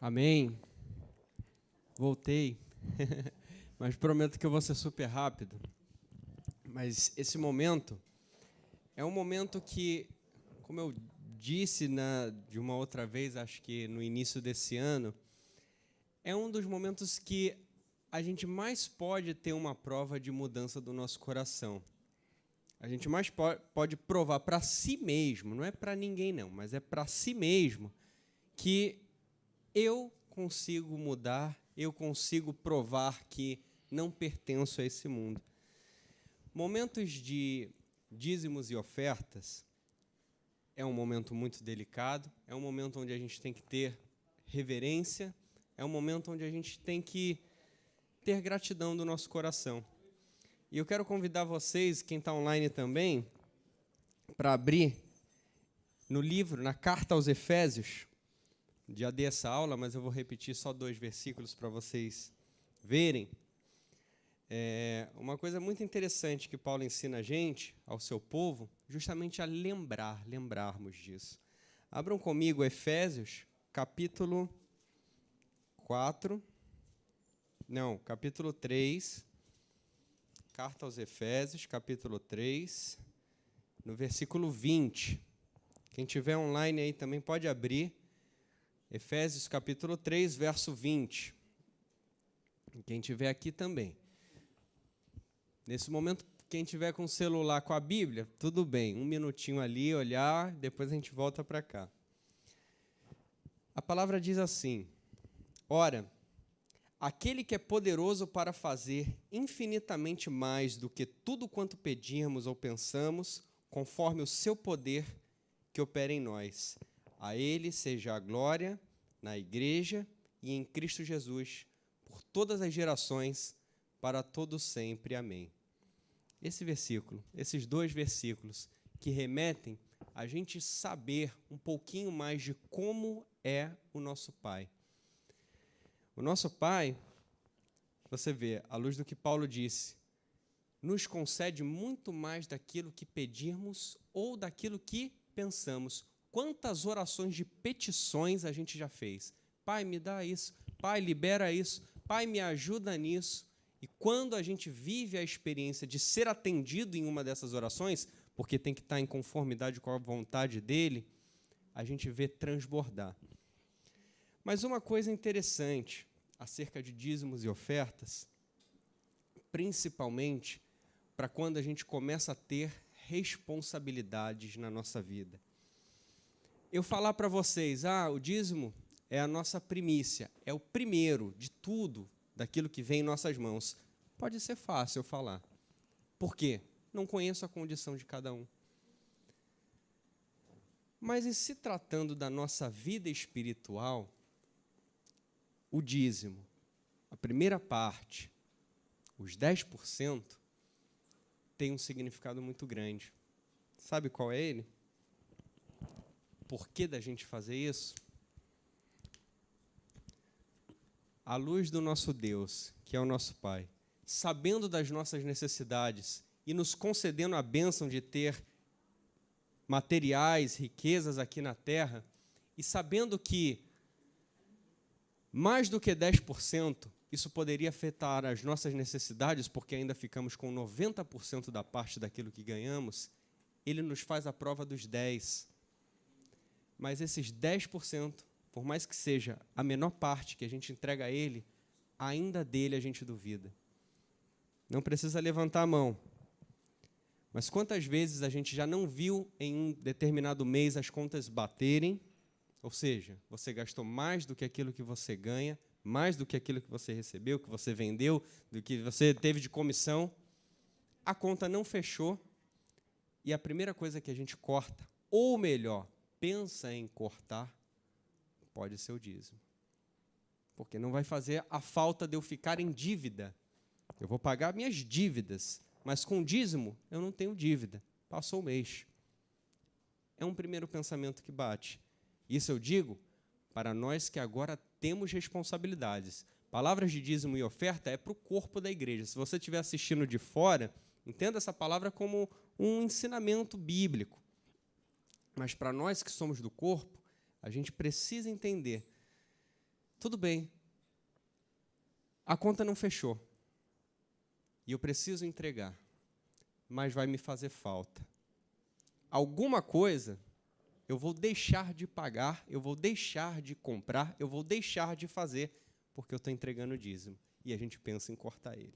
Amém. Voltei, mas prometo que eu vou ser super rápido. Mas esse momento é um momento que, como eu disse de uma outra vez, acho que no início desse ano, é um dos momentos que a gente mais pode ter uma prova de mudança do nosso coração. A gente mais pode provar para si mesmo, não é para ninguém não, mas é para si mesmo, que eu consigo mudar, eu consigo provar que não pertenço a esse mundo. Momentos de dízimos e ofertas é um momento muito delicado, é um momento onde a gente tem que ter reverência, é um momento onde a gente tem que ter gratidão do nosso coração. E eu quero convidar vocês, quem está online também, para abrir no livro, na Carta aos Efésios. Já dei essa aula, mas eu vou repetir só 2 versículos para vocês verem. Uma coisa muito interessante que Paulo ensina a gente, ao seu povo, justamente a lembrarmos disso. Abram comigo Efésios, capítulo 3, Carta aos Efésios, capítulo 3, no versículo 20. Quem tiver online aí também pode abrir. Efésios, capítulo 3, verso 20. Quem tiver aqui também. Nesse momento, quem tiver com o celular, com a Bíblia, tudo bem. 1 minutinho ali, olhar, depois a gente volta para cá. A palavra diz assim: Ora, aquele que é poderoso para fazer infinitamente mais do que tudo quanto pedirmos ou pensamos, conforme o seu poder que opera em nós. A ele seja a glória na Igreja e em Cristo Jesus, por todas as gerações, para todo sempre. Amém. Esse versículo, esses 2 versículos, que remetem a gente saber um pouquinho mais de como é o nosso Pai. O nosso Pai, você vê, à luz do que Paulo disse, nos concede muito mais daquilo que pedirmos ou daquilo que pensamos. Quantas orações de petições a gente já fez? Pai, me dá isso. Pai, libera isso. Pai, me ajuda nisso. E quando a gente vive a experiência de ser atendido em uma dessas orações, porque tem que estar em conformidade com a vontade dele, a gente vê transbordar. Mas uma coisa interessante acerca de dízimos e ofertas, principalmente para quando a gente começa a ter responsabilidades na nossa vida. Eu falar para vocês, o dízimo é a nossa primícia, é o primeiro de tudo, daquilo que vem em nossas mãos. Pode ser fácil eu falar. Por quê? Não conheço a condição de cada um. Mas em se tratando da nossa vida espiritual, o dízimo, a primeira parte, os 10%, tem um significado muito grande. Sabe qual é ele? Por que da gente fazer isso? À luz do nosso Deus, que é o nosso Pai, sabendo das nossas necessidades e nos concedendo a bênção de ter materiais, riquezas aqui na terra, e sabendo que mais do que 10%, isso poderia afetar as nossas necessidades, porque ainda ficamos com 90% da parte daquilo que ganhamos, ele nos faz a prova dos 10%. Mas esses 10%, por mais que seja a menor parte que a gente entrega a ele, ainda dele a gente duvida. Não precisa levantar a mão. Mas quantas vezes a gente já não viu em um determinado mês as contas baterem, ou seja, você gastou mais do que aquilo que você ganha, mais do que aquilo que você recebeu, que você vendeu, do que você teve de comissão, a conta não fechou, e a primeira coisa que a gente corta, ou melhor, pensa em cortar, pode ser o dízimo. Porque não vai fazer a falta de eu ficar em dívida. Eu vou pagar minhas dívidas, mas com dízimo eu não tenho dívida. Passou o mês. É um primeiro pensamento que bate. Isso eu digo para nós que agora temos responsabilidades. Palavras de dízimo e oferta é para o corpo da igreja. Se você estiver assistindo de fora, entenda essa palavra como um ensinamento bíblico. Mas para nós que somos do corpo, a gente precisa entender tudo bem, a conta não fechou, e eu preciso entregar, mas vai me fazer falta. Alguma coisa eu vou deixar de pagar, eu vou deixar de comprar, eu vou deixar de fazer, porque eu estou entregando o dízimo. E a gente pensa em cortar ele.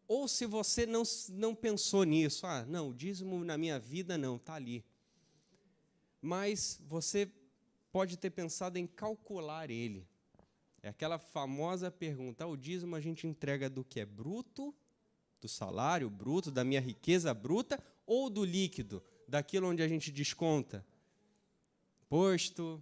Ou se você não pensou nisso, não, o dízimo na minha vida não, está ali. Mas você pode ter pensado em calcular ele. É aquela famosa pergunta, o dízimo a gente entrega do que é bruto, do salário bruto, da minha riqueza bruta, ou do líquido, daquilo onde a gente desconta? Imposto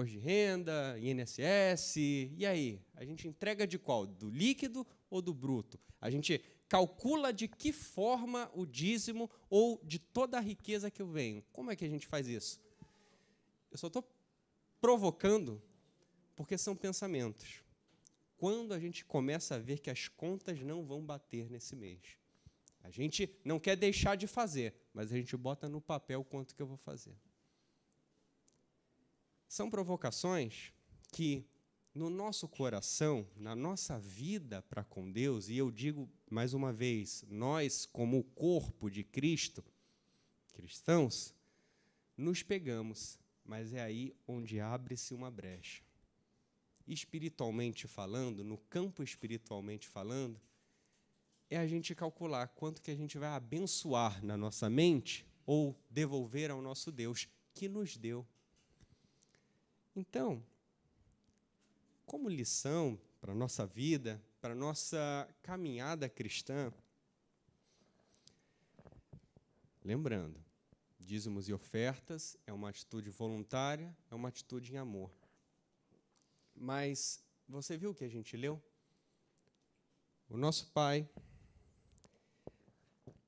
de renda, INSS, e aí? A gente entrega de qual? Do líquido ou do bruto? A gente calcula de que forma o dízimo ou de toda a riqueza que eu venho. Como é que a gente faz isso? Eu só estou provocando porque são pensamentos. Quando a gente começa a ver que as contas não vão bater nesse mês, a gente não quer deixar de fazer, mas a gente bota no papel quanto que eu vou fazer. São provocações que, no nosso coração, na nossa vida para com Deus, e eu digo mais uma vez, nós, como o corpo de Cristo, cristãos, nos pegamos, mas é aí onde abre-se uma brecha. Espiritualmente falando, no campo espiritualmente falando, é a gente calcular quanto que a gente vai abençoar na nossa mente ou devolver ao nosso Deus, que nos deu. Então, como lição para a nossa vida, para a nossa caminhada cristã, lembrando, dízimos e ofertas é uma atitude voluntária, é uma atitude em amor. Mas você viu o que a gente leu? O nosso Pai,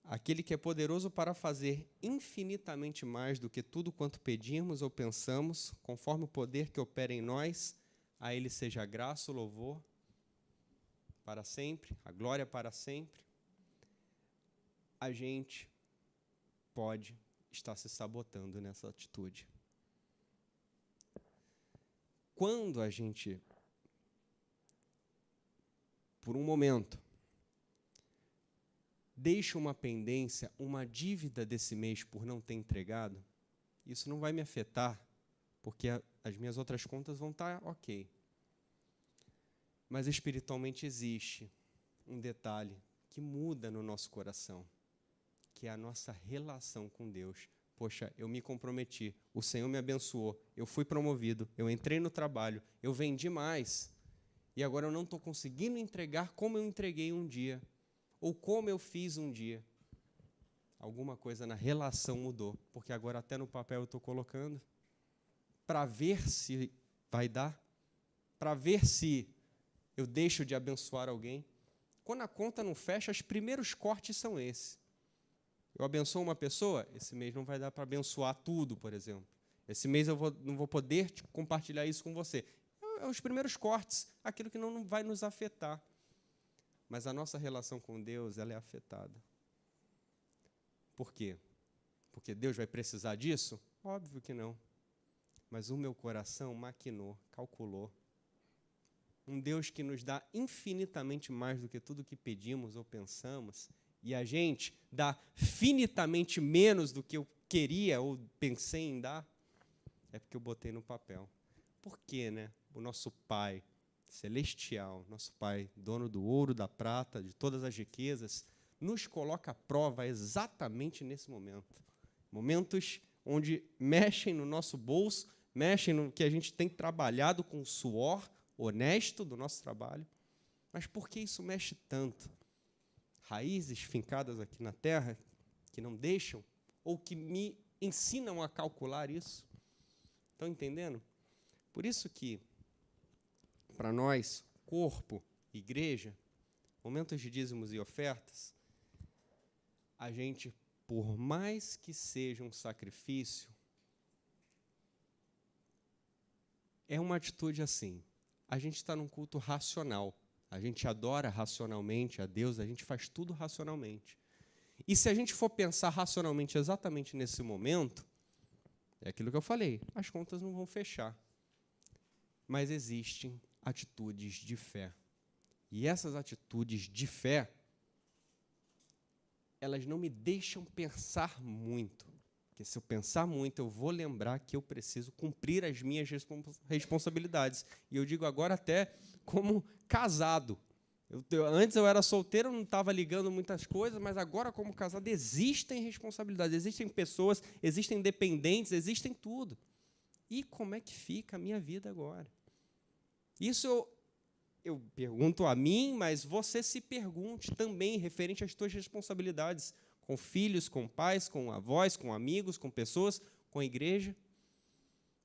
aquele que é poderoso para fazer infinitamente mais do que tudo quanto pedimos ou pensamos, conforme o poder que opera em nós, a Ele seja a graça, o louvor para sempre, a glória para sempre. A gente pode estar se sabotando nessa atitude. Quando a gente, por um momento, deixa uma pendência, uma dívida desse mês por não ter entregado, isso não vai me afetar, porque as minhas outras contas vão estar ok. Mas espiritualmente existe um detalhe que muda no nosso coração, que é a nossa relação com Deus. Poxa, eu me comprometi, o Senhor me abençoou, eu fui promovido, eu entrei no trabalho, eu vendi mais, e agora eu não estou conseguindo entregar como eu entreguei um dia, ou como eu fiz um dia. Alguma coisa na relação mudou, porque agora até no papel eu estou colocando, para ver se vai dar, para ver se eu deixo de abençoar alguém. Quando a conta não fecha, os primeiros cortes são esses. Eu abençoo uma pessoa, esse mês não vai dar para abençoar tudo, por exemplo. Esse mês eu não vou poder compartilhar isso com você. É os primeiros cortes, aquilo que não vai nos afetar. Mas a nossa relação com Deus, ela é afetada. Por quê? Porque Deus vai precisar disso? Óbvio que não. Mas o meu coração maquinou, calculou. Um Deus que nos dá infinitamente mais do que tudo que pedimos ou pensamos, e a gente dá finitamente menos do que eu queria ou pensei em dar, é porque eu botei no papel. Por quê, né? O nosso Pai celestial, nosso Pai, dono do ouro, da prata, de todas as riquezas, nos coloca à prova exatamente nesse momento. Momentos onde mexem no nosso bolso, mexem no que a gente tem trabalhado com suor honesto do nosso trabalho. Mas por que isso mexe tanto? Raízes fincadas aqui na terra que não deixam ou que me ensinam a calcular isso. Estão entendendo? Por isso que, para nós, corpo, igreja, momentos de dízimos e ofertas, a gente, por mais que seja um sacrifício, é uma atitude assim. A gente está num culto racional. A gente adora racionalmente a Deus, a gente faz tudo racionalmente. E se a gente for pensar racionalmente exatamente nesse momento, é aquilo que eu falei, as contas não vão fechar. Mas existem atitudes de fé. E essas atitudes de fé, elas não me deixam pensar muito. Porque se eu pensar muito, eu vou lembrar que eu preciso cumprir as minhas responsabilidades. E eu digo agora até como casado. Antes eu era solteiro, não estava ligando muitas coisas, mas agora, como casado, existem responsabilidades, existem pessoas, existem dependentes, existem tudo. E como é que fica a minha vida agora? Isso eu pergunto a mim, mas você se pergunte também, referente às suas responsabilidades com filhos, com pais, com avós, com amigos, com pessoas, com a igreja.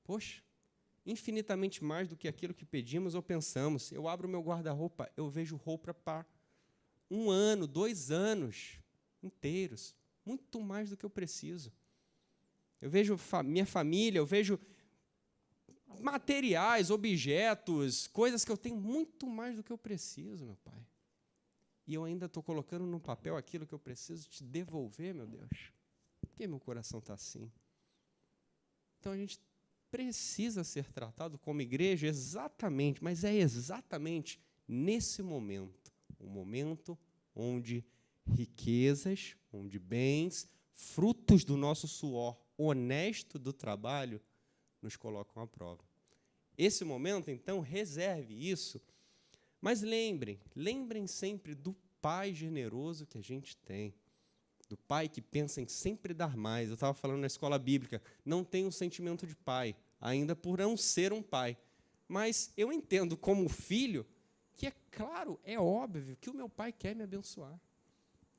Poxa, infinitamente mais do que aquilo que pedimos ou pensamos. Eu abro meu guarda-roupa, eu vejo roupa para 1 ano, 2 anos inteiros, muito mais do que eu preciso. Eu vejo minha família, eu vejo materiais, objetos, coisas que eu tenho muito mais do que eu preciso, meu Pai. E eu ainda estou colocando no papel aquilo que eu preciso te devolver, meu Deus. Por que meu coração está assim? Então a gente precisa ser tratado como igreja exatamente, mas é exatamente nesse momento, um momento onde riquezas, onde bens, frutos do nosso suor honesto do trabalho, nos colocam à prova. Esse momento, então, reserve isso, mas lembrem sempre do Pai generoso que a gente tem, do Pai que pensa em sempre dar mais. Eu estava falando na escola bíblica, não tenho um sentimento de pai, ainda por não ser um pai, mas eu entendo como filho que é claro, é óbvio que o meu pai quer me abençoar.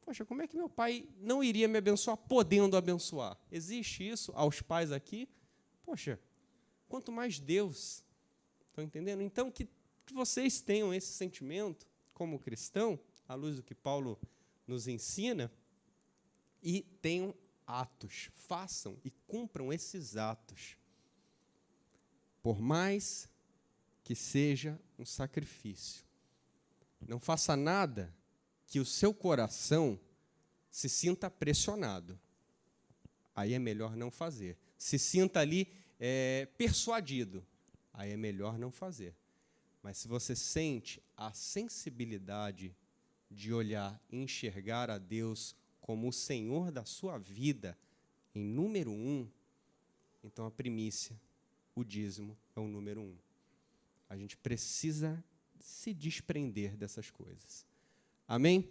Poxa, como é que meu pai não iria me abençoar podendo abençoar? Existe isso aos pais aqui? Poxa, quanto mais Deus. Estão entendendo? Então, que vocês tenham esse sentimento como cristão, à luz do que Paulo nos ensina, e tenham atos, façam e cumpram esses atos. Por mais que seja um sacrifício. Não faça nada que o seu coração se sinta pressionado. Aí é melhor não fazer. Se sinta ali persuadido. Aí é melhor não fazer. Mas se você sente a sensibilidade de olhar e enxergar a Deus como o Senhor da sua vida, em número 1, então a primícia, o dízimo, é o número 1. A gente precisa se desprender dessas coisas. Amém?